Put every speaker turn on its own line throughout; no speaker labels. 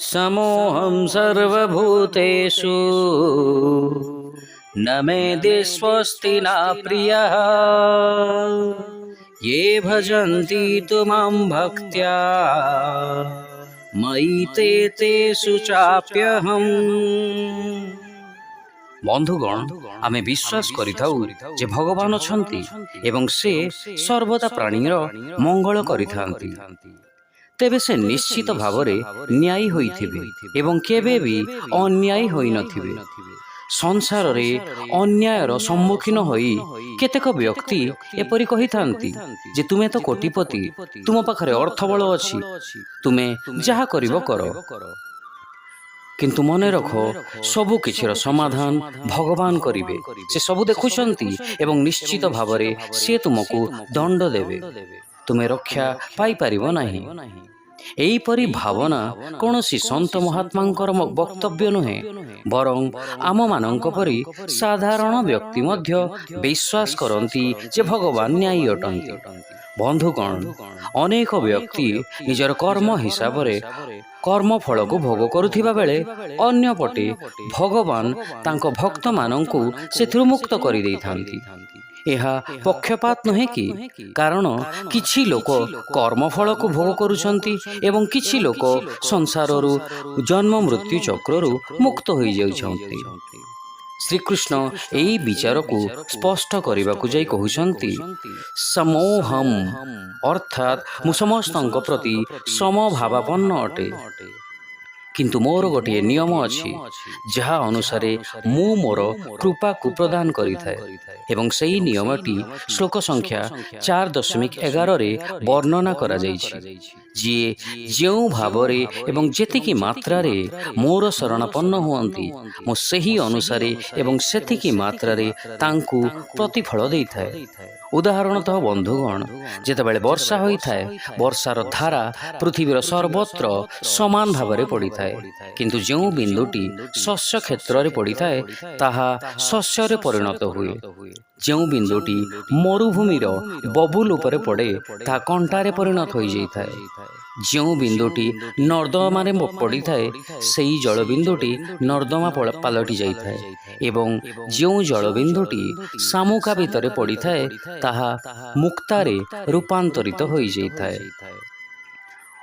समोऽहं सर्वभूतेषु न मे दिस्वस्ति न प्रियः ये भजन्ति तु मां भक्त्या मयि ते तेषु चाप्यहम्। बंधुगण आमे विश्वास करिथाउ जे भगवान अछंती एवं से सर्वदा प्राणीर मंगल करिथांती। तेबे से निश्चित भावरे न्यायी होइथिबे एवं केबे भी अन्यायी होई नथिबे। संसार रे अन्यायर सम्मुखीन होई केतेक व्यक्ति एपरि कहिथांती जे तुमे तो कोटिपति, तुम पाखरे अर्थबल अछि, तुमे जहा करिवो करो। किंतु मने रखो सबु किछिर समाधान भगवान करिवे। से सबु देखुछंती एवं निश्चित भावरे से तुमको दंड देवे, तुमे रक्षा पाई परिबो नाही। एहीपरि भावना कौनसी संत महात्मांकर वक्तव्य नुहे, बरं आम मानक परि साधारण व्यक्ति मध्य विश्वास करती जे भगवान न्यायी अटंती। बंधुगण अनेक व्यक्ति निजर कर्म हिसाब रे कर्मफल को भोग करुथिबा बेले अन्यपटे भगवान तांको भक्त मानंकु सेथिरु मुक्त करि देइथांती। यह पक्षपात नुहे कि, कारण किछि लोक कर्मफल को भोग करुछंती एवं किछि लोक संसाररु जन्म मृत्यु चक्ररु मुक्त होई जाउछंती। श्रीकृष्ण एई विचार को स्पष्ट करने को जाई कहउछंती समोहम, अर्थात मु समस्तଙ୍କ प्रति समभावापन्न अटे, किंतु मोर गोटे नियम अछि जहा अनुसारे मु मोर कृपा को प्रदान करिथाए एवं सेही नियमटी श्लोक संख्या 4.11 रे वर्णना करा जाइछि। जिए जेउ भावरे एवं जेतिकी मात्रा रे मोर शरणापन्न हुअंती मु सेही अनुसारे एवं सेतिकी मात्रा रे तांकु प्रतिफल देइथाए। उदाहरणतः बंधुगण जेतेबेले वर्षा होइथाए, वर्षार धारा पृथ्वीर सर्वत्र समान भावरे पड़िथाए, किंतु जेउ बिंदुटी शस्य क्षेत्र रे पड़िथाए ताहा शस्य रे परिणत हुए। जेउ बिंदुटी मरुभूमिर बबुल उपरे पड़े ताहा कंटारे परिणत होई जाइथाए। जेउ बिंदुटी नर्दमा रे पड़िथाए सेही जल बिंदुटी नर्दमा पालटि जाइथाए एवं जेउ जल बिंदुटी सामुका भितरे पड़िथाए ताहा मुक्तारे रूपांतरित होई जाइथाए।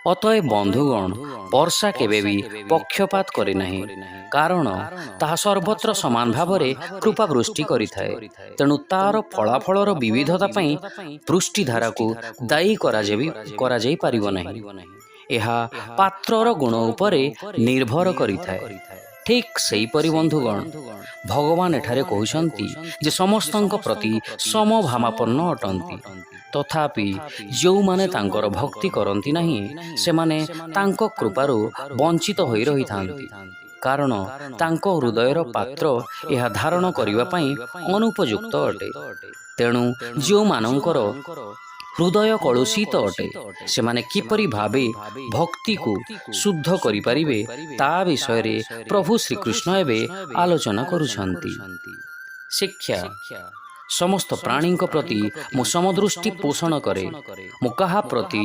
अतएव बंधुगण वर्षा केबे भी पक्षपात करे नहीं, कारण ताहा सर्वत्र समान भावरे कृपा वृष्टि करिथाए। तेणु तार फलाफलर विविधता पई वृष्टि धारा को दायी करा जाई परिबो नहीं। एहा पात्रर गुण उपरे निर्भर करिथाए। ठीक सही परि बंधुगण भगवान एठारे कहउछंती जे समस्तଙ୍କ प्रति समभावापन्न अटंती, तथापि जो माने तांकर भक्ति करंती नहीं से माने तांको कृपारु वंचित होई रही थांती, कारण तांको हृदयर पात्र यह धारण करिवा पई अनुपयुक्त अटे। तेणु जो मानकर हृदय कलुषित अटे से माने किपरि भावे भक्ति को शुद्ध करि परिबे ता विषय रे प्रभु श्रीकृष्ण एबे आलोचना करुछंती। शिक्षा समस्त प्राणी प्रति मु समदृष्टि पोषण करे, मु कहा प्रति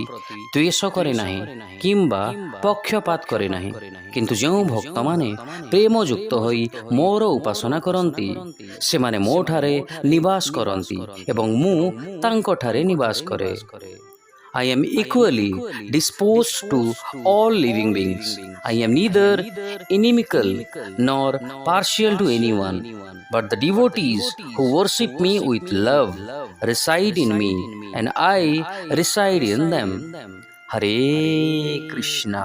द्वेष करे नहीं किंबा पक्षपात करे नहीं, किंतु जो भक्त माने प्रेम युक्त होई मोर उपासना करंती से माने मो ठारे निवास करंती एवं मु तांको ठारे निवास करे। I am equally disposed to all living beings. I am neither inimical nor partial to anyone, but the devotees who worship me with love reside in me and I reside in them. Hare Krishna.